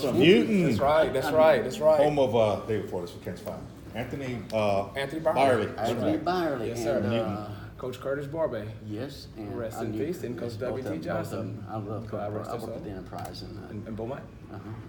From Newton. That's right. Home of David Flores for Kansas Fire. Anthony Byerly. Anthony Byerly. Yes, sir. And, Coach Curtis Barbe. yes, and Rest I in knew- peace, and Coach yes, W.T. both of Johnson. them. I love Coach God Barbe. rest I his worked soul. at the Enterprise, and In Beaumont.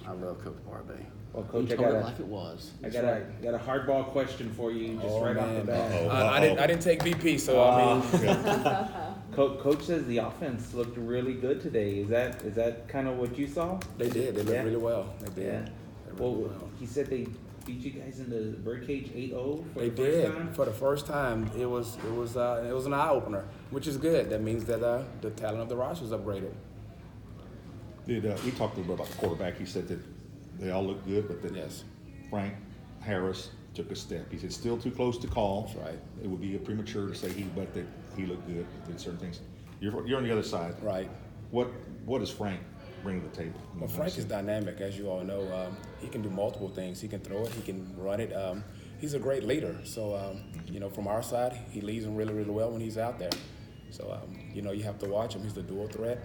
I love Coach Barbe. Well, Coach, He I told got it a, like it was. I got a got a hardball question for you, just right off the bat. I didn't take BP, so I mean, Coach says the offense looked really good today. Is that kind of what you saw? they did. They looked really well. They did. Yeah. They really Well, he said they beat you guys in the birdcage 8-0 for They the first did time. for the first time. It was an eye opener, which is good. That means that the talent of the roster is upgraded. We talked a little bit about the quarterback. He said that they all look good, but that Yes. Frank Harris took a step. He said still too close to call. That's right. It would be premature to say but that he looked good did certain things. You're on the other side. Right. What does Frank bring to the table? Well, Frank is dynamic, as you all know. He can do multiple things. He can throw it. He can run it. He's a great leader. So, from our side, he leads them really, really well when he's out there. So, you have to watch him. He's the dual threat,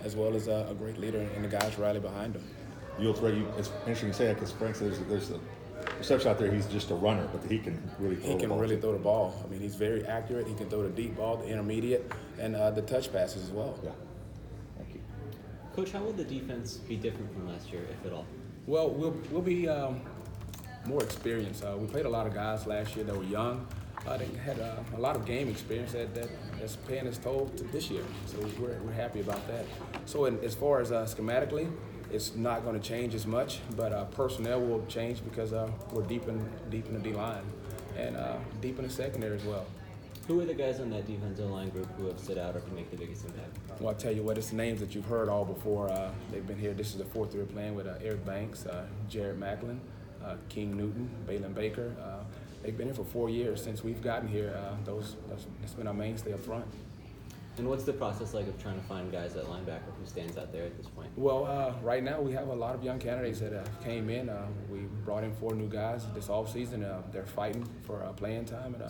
as well as a great leader, and the guys rally behind him. Dual threat. It's interesting to say that because Frank says there's a perception out there he's just a runner, but he can really throw He the can ball really too. throw the ball. I mean, he's very accurate. He can throw the deep ball, the intermediate, and the touch passes as well. Yeah. Thank you. Coach, how will the defense be different from last year, if at all? Well, we'll be more experienced. We played a lot of guys last year that were young. They had a lot of game experience that's paying its toll this year. So we're happy about that. So as far as schematically, it's not going to change as much, but personnel will change because we're deep in the D line and deep in the secondary as well. Who are the guys on that defensive line group who have stood out or can make the biggest impact? Well, I'll tell you what, it's names that you've heard all before. They've been here. This is the fourth year playing with Eric Banks, Jared Macklin, King Newton, Balin Baker. They've been here for 4 years since we've gotten here. That's been our mainstay up front. And what's the process like of trying to find guys at linebacker who stands out there at this point? Well, right now we have a lot of young candidates that came in. We brought in 4 new guys this offseason. They're fighting for playing time. And,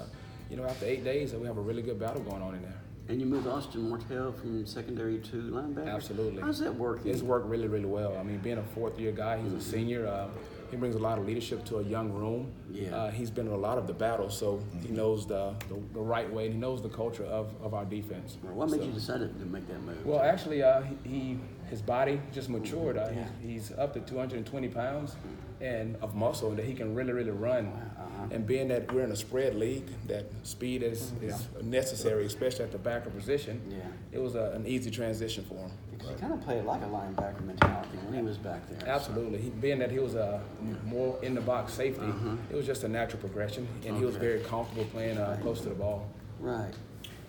after 8 days, we have a really good battle going on in there. And you moved Austin Martell from secondary to linebacker? Absolutely. How's that working? It's worked really, really well. I mean, being a fourth-year guy, he's a senior. He brings a lot of leadership to a young room. Yeah. He's been in a lot of the battles, so he knows the right way, and he knows the culture of our defense. What made you decide to make that move? Well, actually, his body just matured. He's up to 220 pounds and of muscle that he can really, really run. And being that we're in a spread league, that speed is necessary, especially at the backer position. Yeah. It was an easy transition for him. Because he kind of played like a linebacker mentality when he was back there. Absolutely. Being that he was a more in the box safety, it was just a natural progression, and he was very comfortable playing close to the ball. Right.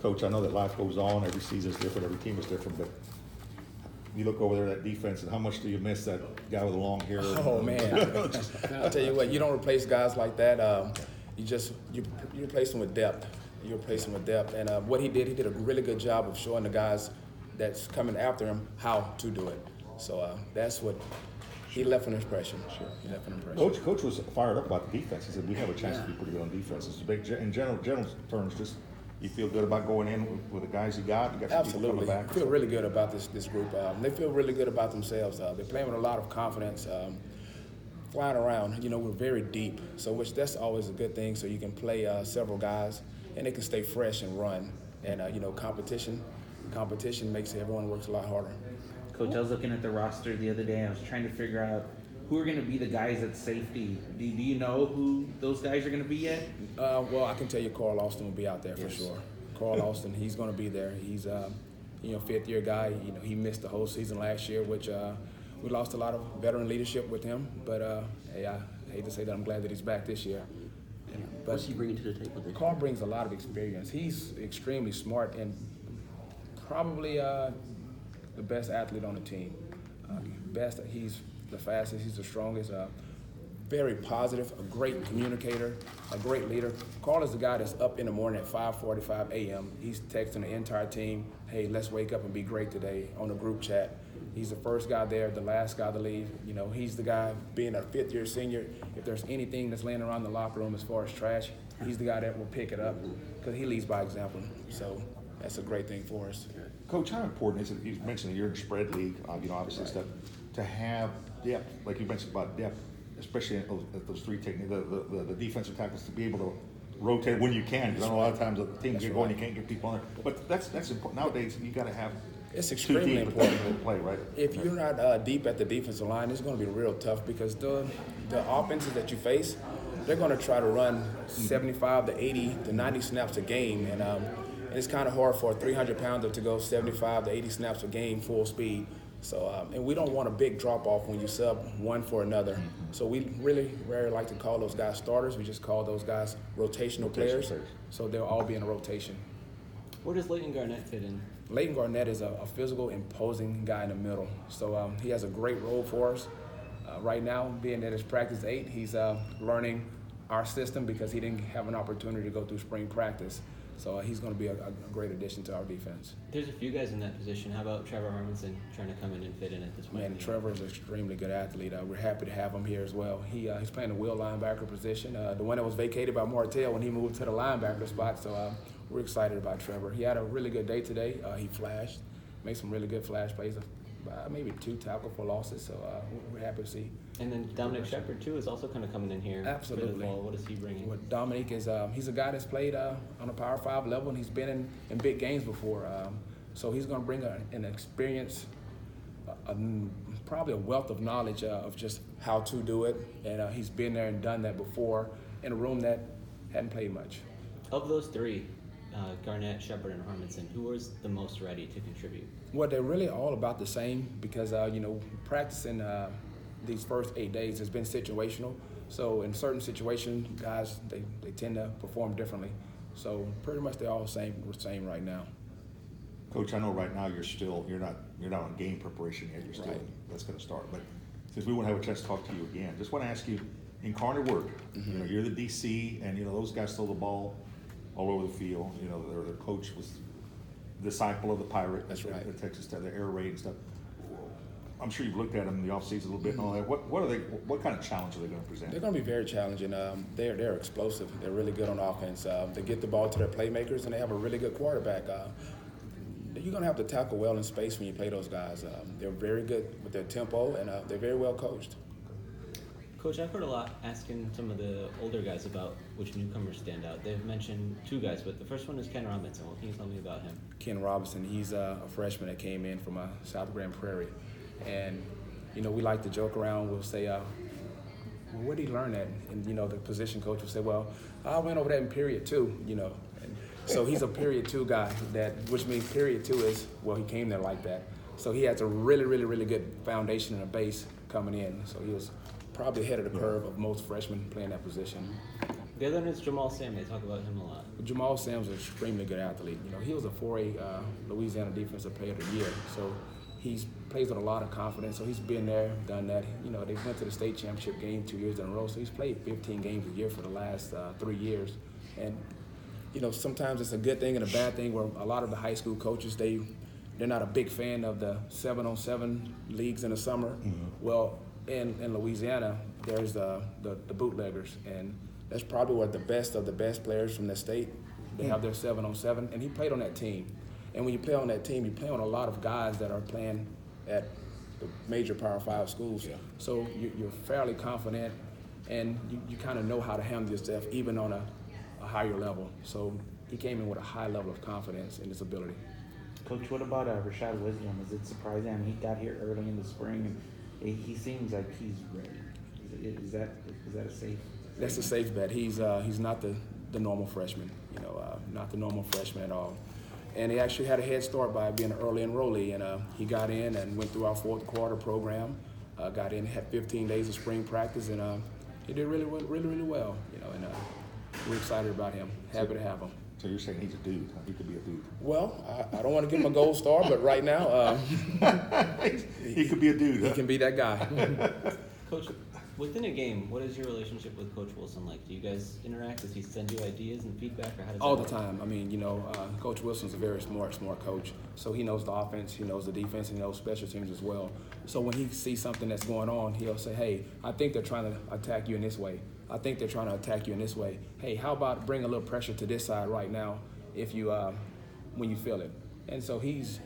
Coach, I know that life goes on. Every season is different. Every team is different. But you look over there at that defense, and how much do you miss that guy with the long hair? Oh man! I'll tell you what. You don't replace guys like that. You replace them with depth. You replace them with depth. And what he did a really good job of showing the guys that's coming after him how to do it. So that's what he left an impression. Sure, he left an impression. Coach was fired up about the defense. He said we have a chance to be pretty good on defense. It's a big, in general terms, just you feel good about going in with the guys you got. You got some people Absolutely. coming back. I feel really good about this group. They feel really good about themselves. They're playing with a lot of confidence. Flying around, we're very deep, so that's always a good thing. So you can play several guys, and they can stay fresh and run. And competition makes everyone works a lot harder. Coach, I was looking at the roster the other day. I was trying to figure out who are going to be the guys at safety. Do you know who those guys are going to be yet? Well, I can tell you Carl Austin will be out there for sure. Carl Austin, he's going to be there. He's fifth-year guy. He missed the whole season last year, which we lost a lot of veteran leadership with him. But hey, I hate to say that I'm glad that he's back this year. But What's he bringing to the table this year? Carl brings a lot of experience. He's extremely smart and probably the best athlete on the team. He's the fastest, he's the strongest, very positive, a great communicator, a great leader. Carl is the guy that's up in the morning at 5:45 a.m. He's texting the entire team, hey, let's wake up and be great today on the group chat. He's the first guy there, the last guy to leave. He's the guy, being a fifth-year senior, if there's anything that's laying around the locker room as far as trash, he's the guy that will pick it up because he leads by example. So that's a great thing for us. Coach, how important is it? You mentioned that you're in a spread league, obviously stuff, to have depth, like you mentioned about depth, especially at those three techniques, the defensive tackles to be able to rotate when you can. Because I know a lot of times the teams get going, you can't get people on there. But that's important. Nowadays, you got to have It's two extremely deep important. to play, right? If you're not deep at the defensive line, it's going to be real tough because the offenses that you face, they're going to try to run 75 to 80 to 90 snaps a game, and it's kind of hard for a 300-pounder to go 75 to 80 snaps a game full speed. So, and we don't want a big drop-off when you sub one for another. So we really rarely like to call those guys starters. We just call those guys rotational players. So they'll all be in a rotation. Where does Leighton Garnett fit in? Leighton Garnett is a physical, imposing guy in the middle. So he has a great role for us. Right now, being that it's practice 8, he's learning our system because he didn't have an opportunity to go through spring practice. So he's going to be a great addition to our defense. There's a few guys in that position. How about Trevor Harmonson trying to come in and fit in at this point? Man, Trevor is an extremely good athlete. We're happy to have him here as well. He's playing the will linebacker position, the one that was vacated by Martell when he moved to the linebacker spot. So we're excited about Trevor. He had a really good day today. He flashed, made some really good flash plays. Maybe 2 tackle for losses, so we're happy to see. And then Dominic Shepard, too, is also kind of coming in here. Absolutely. For the fall. What is he bringing? Well, Dominic is he's a guy that's played on a Power 5 level, and he's been in big games before. So he's going to bring an experience, probably a wealth of knowledge of just how to do it. And he's been there and done that before in a room that hadn't played much. Of those 3, Garnett, Shepard, and Harmonson, who was the most ready to contribute? Well, they're really all about the same because, practicing these first 8 days has been situational. So in certain situations, guys, they tend to perform differently. So pretty much they're all the same right now. Coach, I know right now you're not on game preparation yet. You're still Right. That's going to start. But since we won't have a chance to talk to you again, just want to ask you, incarnate word. You're the DC, and those guys throw the ball all over the field. Their coach was disciple of the Pirate. That's right. At Texas Tech, the air raid and stuff. I'm sure you've looked at them in the offseason a little bit and all that. What kind of challenge are they going to present? They're going to be very challenging. They're explosive. They're really good on offense. They get the ball to their playmakers, and they have a really good quarterback. You're going to have to tackle well in space when you play those guys. They're very good with their tempo, and they're very well coached. Coach, I've heard a lot asking some of the older guys about which newcomers stand out. They've mentioned 2 guys, but the first one is Ken Robinson. What can you tell me about him? Ken Robinson, he's a freshman that came in from South Grand Prairie. And, we like to joke around. We'll say, well, where did he learn that? And, the position coach will say, well, I went over that in period 2, And so he's a period 2 guy, which means period 2 is, well, he came there like that. So he has a really, really, really good foundation and a base coming in. So he was probably ahead of the curve of most freshmen playing that position. The other one is Jamal Sam. They talk about him a lot. Jamal Sam's an extremely good athlete. He was a 4A Louisiana Defensive Player of the Year. So he plays with a lot of confidence. So he's been there, done that. They went to the state championship game 2 years in a row. So he's played 15 games a year for the last 3 years. And, sometimes it's a good thing and a bad thing where a lot of the high school coaches, they're not a big fan of the 7-on-7 leagues in the summer. Well, in Louisiana, there's the bootleggers, and that's probably what the best of the best players from the state, they have their 7-on-7, and he played on that team. And when you play on that team, you play on a lot of guys that are playing at the major Power 5 schools. Yeah. So you're fairly confident, and you kind of know how to handle yourself even on a higher level. So he came in with a high level of confidence in his ability. Coach, what about Rashad Wisdom? Is it surprising? I mean, he got here early in the spring, and he seems like he's ready. Is that a safe? That's a safe bet. He's not the normal freshman. Not the normal freshman at all. And he actually had a head start by being an early enrollee, and he got in and went through our 4th quarter program. Got in, had 15 days of spring practice, and he did really well. And we're excited about him. Happy to have him. So you're saying he's a dude? Huh? He could be a dude. Well, I don't want to give him a gold star, but right now he could be a dude. He can be that guy. Coach, within a game, what is your relationship with Coach Wilson like? Do you guys interact? Does he send you ideas and feedback, or how does all that the work? time? I mean, Coach Wilson's a very smart coach. So he knows the offense, he knows the defense, he knows special teams as well. So when he sees something that's going on, he'll say, hey, I think they're trying to attack you in this way. I think they're trying to attack you in this way. Hey, how about bring a little pressure to this side right now if you when you feel it. And so he's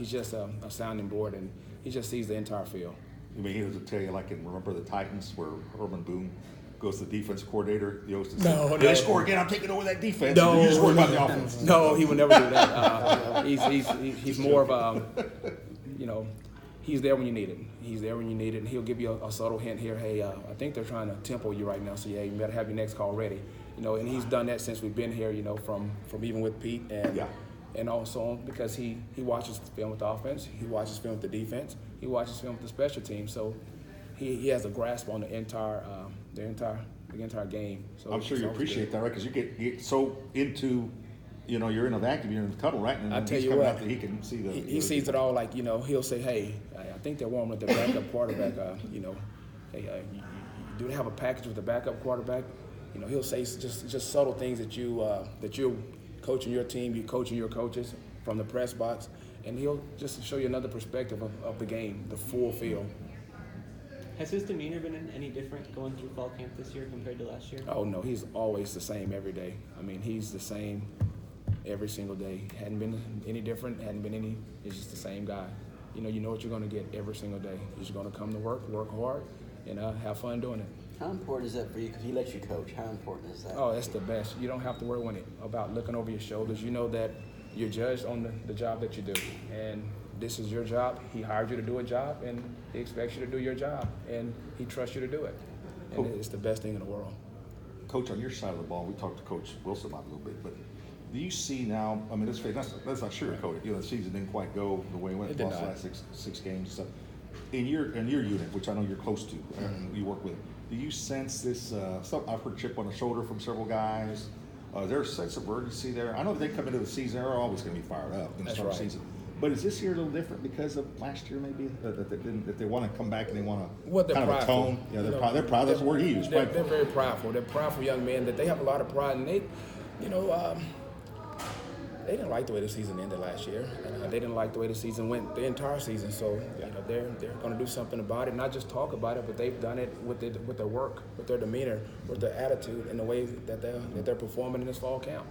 just a sounding board, and he just sees the entire field. I mean, he doesn't tell you like in Remember the Titans where Herman Boone goes to the defense coordinator. He goes to say, No. They score again. I'm taking over that defense. No. And you just worry about the offense. No, he would never do that. He's more of a, you know, he's there when you need it. He's there when you need it, and he'll give you a subtle hint here. Hey, I think they're trying to tempo you right now, so yeah, you better have your next call ready. You know, and he's done that since we've been here. You know, from even with Pete and also because he watches film with the offense, he watches film with the defense, he watches film with the special team. So he has a grasp on the entire game. So I'm sure you appreciate that, right? Because you get so into, you know, you're in a vacuum, you're in the tunnel, right? And I tell he's you coming what, out that he can see the. He sees it all. Like, you know, he'll say, "Hey, I think they're warming up the backup quarterback. You know, hey, do they have a package with the backup quarterback?" You know, he'll say just subtle things that you're coaching your team, you're coaching your coaches from the press box, and he'll just show you another perspective of the game, the full field. Has his demeanor been any different going through fall camp this year compared to last year? Oh no, he's always the same every day. I mean, he's the same every single day. Hadn't been any different. He's just the same guy. You know what you're going to get every single day. He's going to come to work hard, and have fun doing it. How important is that for you? Because he lets you coach. How important is that? Oh, that's the best. You don't have to worry about looking over your shoulders. You know that you're judged on the job that you do, and this is your job. He hired you to do a job, and he expects you to do your job, and he trusts you to do it. And it's the best thing in the world. Coach, on your side of the ball, we talked to Coach Wilson about it a little bit, but do you see now? I mean, let's not sugarcoat it. You know, the season didn't quite go the way it went. It did Lost the not. last six games. So, in your unit, which I know you're close to, and you work with, do you sense this? I've heard chip on the shoulder from several guys. Is there a sense of urgency there? I know they come into the season; they're always going to be fired up in the start of the season. But is this year a little different because of last year, maybe that they want to come back and they want to kind of a tone? Yeah, they're proud. That's the word he used. They're very prideful. They're prideful young men that they have a lot of pride, and they didn't like the way the season ended last year. They didn't like the way the season went the entire season. So they're going to do something about it, not just talk about it, but they've done it with their work, with their demeanor, with their attitude, and the way that they're performing in this fall camp.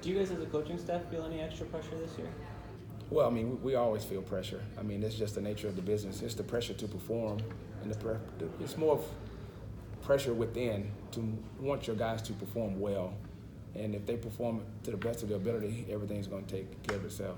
Do you guys as a coaching staff feel any extra pressure this year? Well, I mean, we always feel pressure. I mean, it's just the nature of the business. It's the pressure to perform, and it's more of pressure within to want your guys to perform well. And if they perform to the best of their ability, everything's going to take care of itself.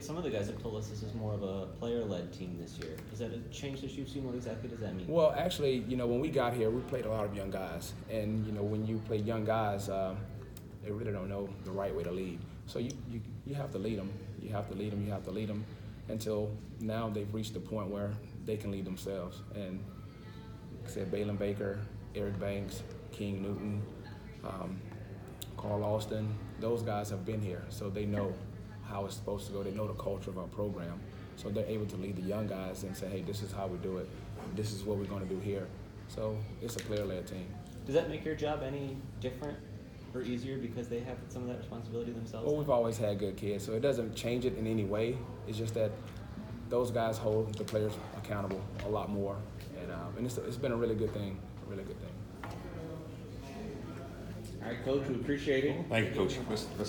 Some of the guys have told us this is more of a player-led team this year. Is that a change that you've seen? What exactly does that mean? Well, actually, when we got here, we played a lot of young guys. And, when you play young guys, they really don't know the right way to lead. So you have to lead them. You have to lead them until now they've reached the point where they can lead themselves. And like I said, Balin Baker, Eric Banks, King Newton, Carl Austin, those guys have been here, so they know how it's supposed to go. They know the culture of our program. So they're able to lead the young guys and say, hey, this is how we do it. This is what we're going to do here. So it's a player-led team. Does that make your job any different or easier because they have some of that responsibility themselves? Well, we've always had good kids, so it doesn't change it in any way. It's just that those guys hold the players accountable a lot more. And it's been a really good thing, All right, Coach, we appreciate it. Thank you, Coach. Best of luck.